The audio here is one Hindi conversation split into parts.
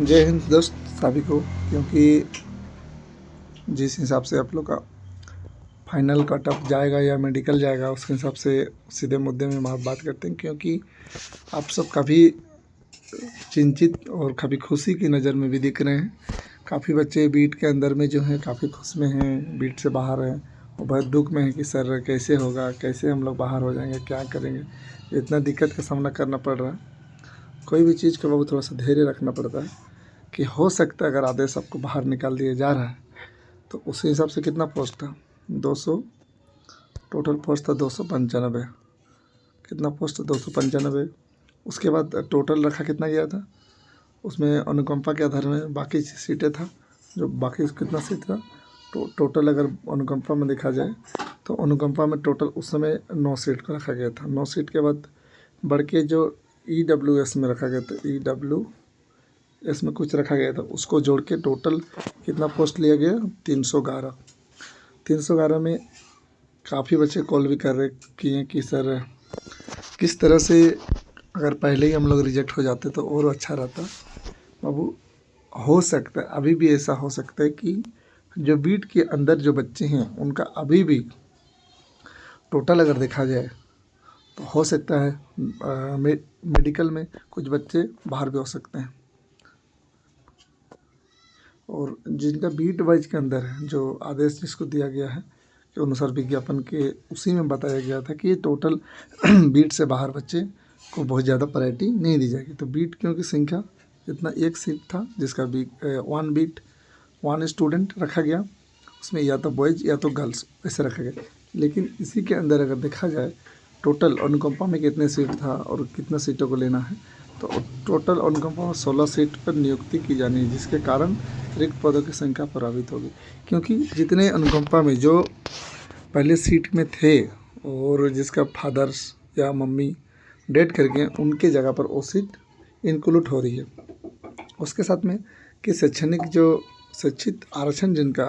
जय हिंद दोस्त सभी को। क्योंकि जिस हिसाब से आप लोग का फाइनल कटअप जाएगा या मेडिकल जाएगा, उसके हिसाब से सीधे मुद्दे में हम बात करते हैं। क्योंकि आप सब काफ़ी चिंतित और काफ़ी खुशी की नज़र में भी दिख रहे हैं। काफ़ी बच्चे बीट के अंदर में जो हैं काफ़ी खुश में हैं, बीट से बाहर हैं और बहुत दुख में है कि सर कैसे होगा, कैसे हम लोग बाहर हो जाएंगे, क्या करेंगे। इतना दिक्कत का सामना करना पड़ रहा है। कोई भी चीज़ का बहुत थोड़ा सा धैर्य रखना पड़ता है कि हो सकता है अगर आदेश आपको बाहर निकाल दिया जा रहा है तो उसी हिसाब से कितना पोस्ट था, 200 टोटल पोस्ट था, 295 कितना पोस्ट, 295। उसके बाद टोटल रखा कितना गया था, उसमें अनुकंपा के आधार में बाकी सीटें था, जो बाकी कितना सीट था टोटल अगर अनुकंपा में देखा जाए तो अनुकंपा में टोटल उस समय 9 सीट का रखा गया था। 9 सीट के बाद बढ़ के जो EWS में रखा गया था, EWS में कुछ रखा गया था, उसको जोड़ के टोटल कितना पोस्ट लिया गया, 311। 311 में काफ़ी बच्चे कॉल भी कर रहे किए कि सर किस तरह से अगर पहले ही हम लोग रिजेक्ट हो जाते तो और अच्छा रहता। बाबू हो सकता है, अभी भी ऐसा हो सकता है कि जो बीट के अंदर जो बच्चे हैं उनका अभी भी टोटल अगर देखा जाए तो हो सकता है मेडिकल में कुछ बच्चे बाहर भी हो सकते हैं। और जिनका बीट वाइज के अंदर है, जो आदेश जिसको दिया गया है के अनुसार विज्ञापन के उसी में बताया गया था कि ये टोटल बीट से बाहर बच्चे को बहुत ज़्यादा प्रायोरिटी नहीं दी जाएगी। तो बीट क्योंकि संख्या इतना एक सीट था जिसका वन स्टूडेंट रखा गया, उसमें या तो बॉयज़ या तो गर्ल्स ऐसे रखा गया। लेकिन इसी के अंदर अगर देखा जाए टोटल अनुकंपा में कितने सीट था और कितना सीटों को लेना है, तो टोटल अनुकंपा में 16 सीट पर नियुक्ति की जानी है, जिसके कारण रिक्त पदों की संख्या प्रभावित होगी। क्योंकि जितने अनुकंपा में जो पहले सीट में थे और जिसका फादर्स या मम्मी डेट कर गए, उनके जगह पर वो सीट इंक्लूड हो रही है। उसके साथ में कि शैक्षणिक जो शिक्षित आरक्षण, जिनका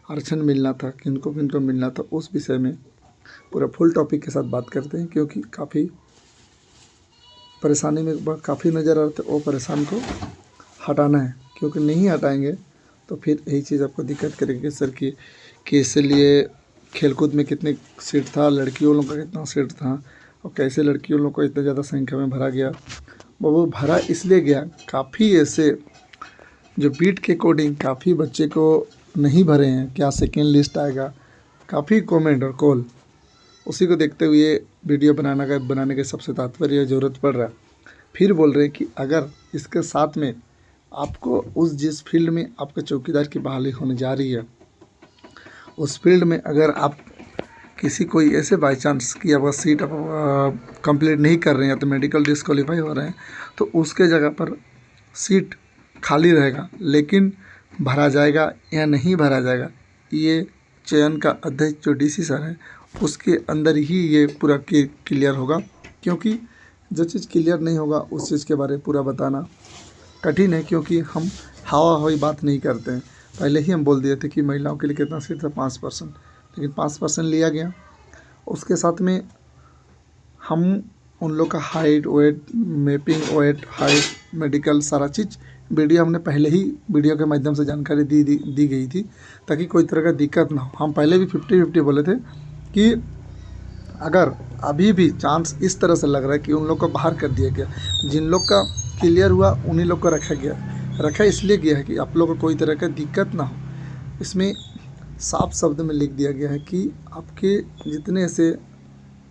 आरक्षण मिलना था, किनको किनको मिलना था, उस विषय में पूरा फुल टॉपिक के साथ बात करते हैं। क्योंकि काफ़ी परेशानी में काफ़ी नज़र आ रहे थे, वो परेशान को हटाना है। क्योंकि नहीं हटाएंगे तो फिर यही चीज़ आपको दिक्कत करेगी सर कि इसलिए खेलकूद में कितने सीट था, लड़कियों लोगों का कितना सीट था और कैसे लड़कियों लोगों को इतना ज़्यादा संख्या में भरा गया। वो भरा इसलिए गया, काफ़ी ऐसे जो बीट के अकॉर्डिंग काफ़ी बच्चे को नहीं भरे हैं, क्या सेकेंड लिस्ट आएगा, काफ़ी कमेंट और कॉल, उसी को देखते हुए वीडियो बनाने के सबसे तात्पर्य ज़रूरत पड़ रहा है। फिर बोल रहे हैं कि अगर इसके साथ में आपको उस जिस फील्ड में आपके चौकीदार की बहाली होने जा रही है, उस फील्ड में अगर आप किसी कोई ऐसे बाई चांस कि अब सीट आप कंप्लीट नहीं कर रहे हैं तो मेडिकल डिस्क्वालीफाई हो रहे हैं, तो उसके जगह पर सीट खाली रहेगा, लेकिन भरा जाएगा या नहीं भरा जाएगा, ये चयन का अध्यक्ष जो DC सर है उसके अंदर ही ये पूरा क्लियर होगा। क्योंकि जो चीज़ क्लियर नहीं होगा उस चीज़ के बारे में पूरा बताना कठिन है। क्योंकि हम हवा हवाई बात नहीं करते हैं। पहले ही हम बोल दिए थे कि महिलाओं के लिए कितना सीट था, 5%, लेकिन 5% लिया गया। उसके साथ में हम उन लोग का height, weight, mapping, weight, height, medical सारा चीज़ वीडियो हमने पहले ही वीडियो के माध्यम से जानकारी दी गई थी, ताकि कोई तरह का दिक्कत ना हो। हम पहले भी 50-50 बोले थे कि अगर अभी भी चांस इस तरह से लग रहा है कि उन लोग को बाहर कर दिया गया, जिन लोग का क्लियर हुआ उन्हीं लोग को रखा इसलिए गया है कि आप लोग को कोई तरह का दिक्कत ना हो। इसमें साफ शब्द में लिख दिया गया है कि आपके जितने ऐसे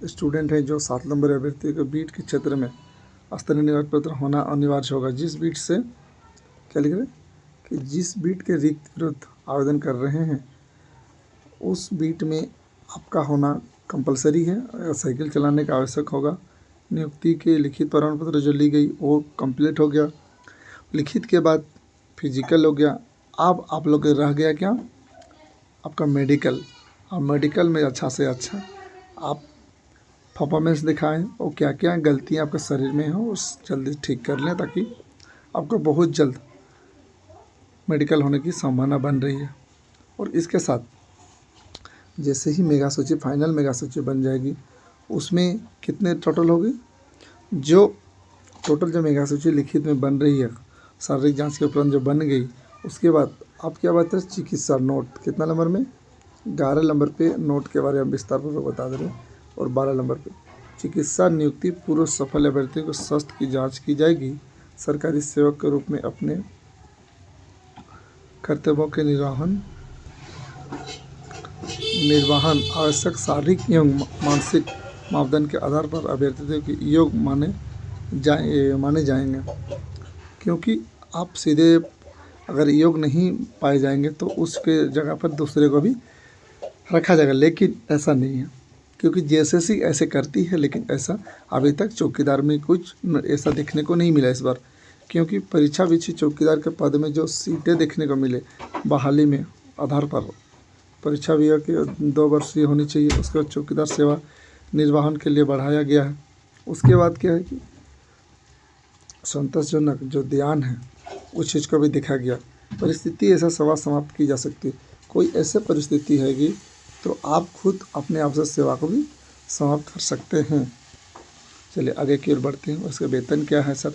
स्टूडेंट हैं जो 7 नंबर अभ्यर्थी को बीट के क्षेत्र में स्तरीय निवास पत्र होना अनिवार्य होगा, जिस बीट से क्या लिख रहे हैं कि जिस बीट के रिक्त विरुद्ध आवेदन कर रहे हैं उस बीट में आपका होना कंपलसरी है। साइकिल चलाने का आवश्यक होगा। नियुक्ति के लिखित प्रमाण पत्र जो ली गई वो कंप्लीट हो गया। लिखित के बाद फिजिकल हो गया। अब आप लोग के रह गया क्या, आपका मेडिकल। अब मेडिकल में अच्छा से अच्छा आप परफॉर्मेंस दिखाएं और क्या क्या गलतियां आपके शरीर में हो उस जल्दी ठीक कर लें, ताकि आपको बहुत जल्द मेडिकल होने की संभावना बन रही है। और इसके साथ जैसे ही मेगा सूची, फाइनल मेगा सूची बन जाएगी, उसमें कितने टोटल होगी, जो टोटल जो मेगा सूची लिखित में बन रही है शारीरिक जांच के उपरांत जो बन गई, उसके बाद अब क्या बात है चिकित्सा नोट कितना नंबर में 11 नंबर पे नोट के बारे में विस्तार पूर्वक बता दे रहे हैं। और 12 नंबर पे चिकित्सा नियुक्ति पूर्व सफल अभ्यर्थी को स्वास्थ्य की जांच की जाएगी। सरकारी सेवक के रूप में अपने कर्तव्यों के निर्वहन आवश्यक शारीरिक एवं मानसिक मापदंड के आधार पर अभ्यर्थियों के योग्य माने जाएंगे। क्योंकि आप सीधे अगर योग्य नहीं पाए जाएंगे तो उसके जगह पर दूसरे को भी रखा जाएगा, लेकिन ऐसा नहीं है क्योंकि जेएसएससी ऐसे करती है, लेकिन ऐसा अभी तक चौकीदार में कुछ ऐसा देखने को नहीं मिला इस बार। क्योंकि परीक्षा विषय चौकीदार के पद में जो सीटें देखने को मिले बहाली में आधार पर परीक्षा भी कि 2 वर्षीय होनी चाहिए, उसके बाद चौकीदार सेवा निर्वहन के लिए बढ़ाया गया है। उसके बाद क्या है कि संतोषजनक जो ध्यान है उस चीज़ को भी देखा गया। परिस्थिति ऐसा सेवा समाप्त की जा सकती है, कोई ऐसे परिस्थिति हैगी तो आप खुद अपने आप से सेवा को भी समाप्त कर सकते हैं। चलिए आगे की ओर बढ़ते हैं। उसके वेतन क्या है सर,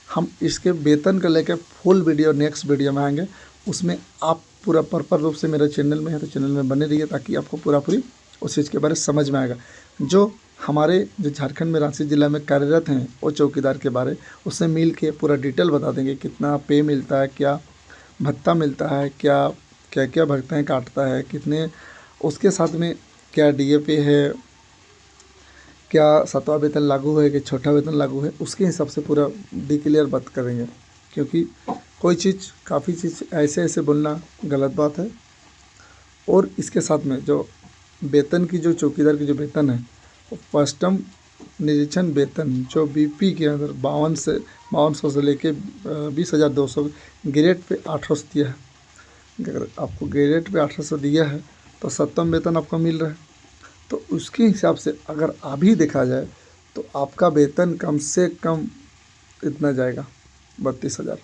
हम इसके वेतन को लेकर फुल वीडियो नेक्स्ट वीडियो में आएंगे, उसमें आप पूरा प्रॉपर रूप से मेरे चैनल में है तो चैनल में बने रहिए ताकि आपको पूरी उस चीज़ के बारे में समझ में आएगा। जो हमारे जो झारखंड में रांची ज़िला में कार्यरत हैं वो चौकीदार के बारे उससे मिल के पूरा डिटेल बता देंगे, कितना पे मिलता है, क्या भत्ता मिलता है, क्या क्या क्या भत्ताएँ काटता है, कितने, उसके साथ में क्या डीए पे है, क्या 7वां वेतन लागू है कि छोटा वेतन लागू है, उसके हिसाब से पूरा डिक्लेयर बात करेंगे। क्योंकि कोई चीज़ काफ़ी चीज़ ऐसे बोलना गलत बात है। और इसके साथ में जो वेतन की जो चौकीदार की जो वेतन है वो पश्चिम निरीक्षण वेतन जो बीपी के अंदर 5200 से लेके 20,200 ग्रेड पे 800 दिया है। अगर आपको ग्रेड पे 800 दिया है तो 7वां वेतन आपको मिल रहा है, तो उसके हिसाब से अगर अभी देखा जाए तो आपका वेतन कम से कम इतना जाएगा 32,000,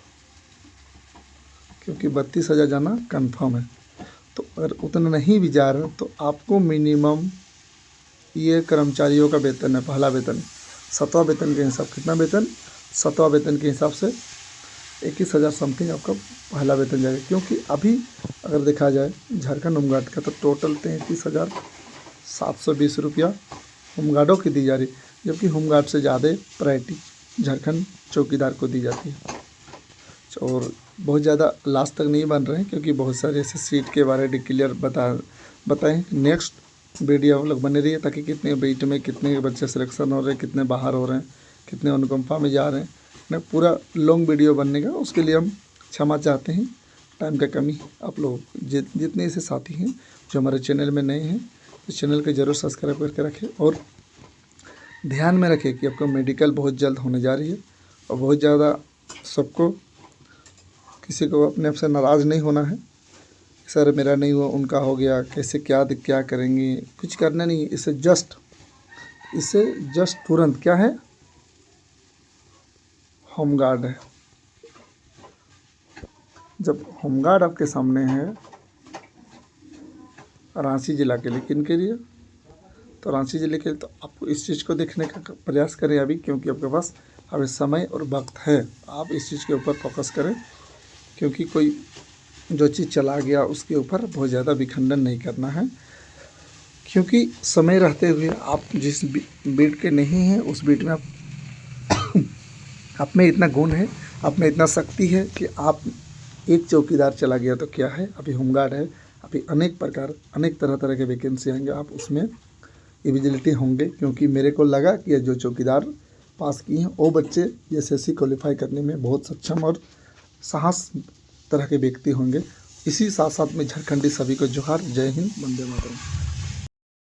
क्योंकि 32,000 जाना कंफर्म है। तो अगर उतना नहीं भी जा रहा तो आपको मिनिमम ये कर्मचारियों का वेतन है, पहला वेतन 7वां वेतन के हिसाब, कितना वेतन 7वां वेतन के हिसाब से 21,000 समथिंग आपका पहला वेतन जाएगा। क्योंकि अभी अगर देखा जाए झारखंड होमगार्ड का तो टोटल 33,720 रुपया होमगार्डों की दी जा रही, जबकि होमगार्ड से ज़्यादा प्रायोरिटी झारखंड चौकीदार को दी जाती है। और बहुत ज़्यादा लास्ट तक नहीं बन रहे हैं क्योंकि बहुत सारे ऐसे सीट के बारे में क्लियर बताएं। नेक्स्ट वीडियो हम लोग बने रही है ताकि कितने बीट में कितने बच्चे सिलेक्शन हो रहे हैं, कितने बाहर हो रहे हैं, कितने अनुकंपा में जा रहे हैं, ना पूरा लॉन्ग वीडियो बनने का। उसके लिए हम क्षमा चाहते हैं, टाइम का कमी। आप लोग जितने ऐसे साथी हैं जो हमारे चैनल में नए हैं इस चैनल को ज़रूर सब्सक्राइब करके रखें और ध्यान में रखें कि आपका मेडिकल बहुत जल्द होने जा रही है। और बहुत ज़्यादा सबको किसी को अपने आप से नाराज़ नहीं होना है, सर मेरा नहीं हुआ उनका हो गया, कैसे क्या करेंगे, कुछ करना नहीं। इसे जस्ट तुरंत क्या है होमगार्ड है। जब होमगार्ड आपके सामने है रांची ज़िला के लिए, किन के लिए, तो रांची ज़िले के लिए, तो आपको इस चीज़ को देखने का प्रयास करें अभी, क्योंकि आपके पास अभी समय और वक्त है। आप इस चीज़ के ऊपर फोकस करें क्योंकि कोई जो चीज़ चला गया उसके ऊपर बहुत ज़्यादा विखंडन नहीं करना है। क्योंकि समय रहते हुए आप जिस बीट के नहीं हैं उस बीट में आप में इतना गुण है, आप में इतना शक्ति है कि आप एक चौकीदार चला गया तो क्या है, अभी होमगार्ड है, अभी अनेक तरह के वैकेंसी आएंगे, आप उसमें एलिजिबिलिटी होंगे। क्योंकि मेरे को लगा कि जो चौकीदार पास किए हैं वो बच्चे एसएससी क्वालिफाई करने में बहुत सक्षम और साहस तरह के व्यक्ति होंगे। इसी साथ साथ में झारखंडी सभी को जोहार, जय हिंद, वंदे मातरम।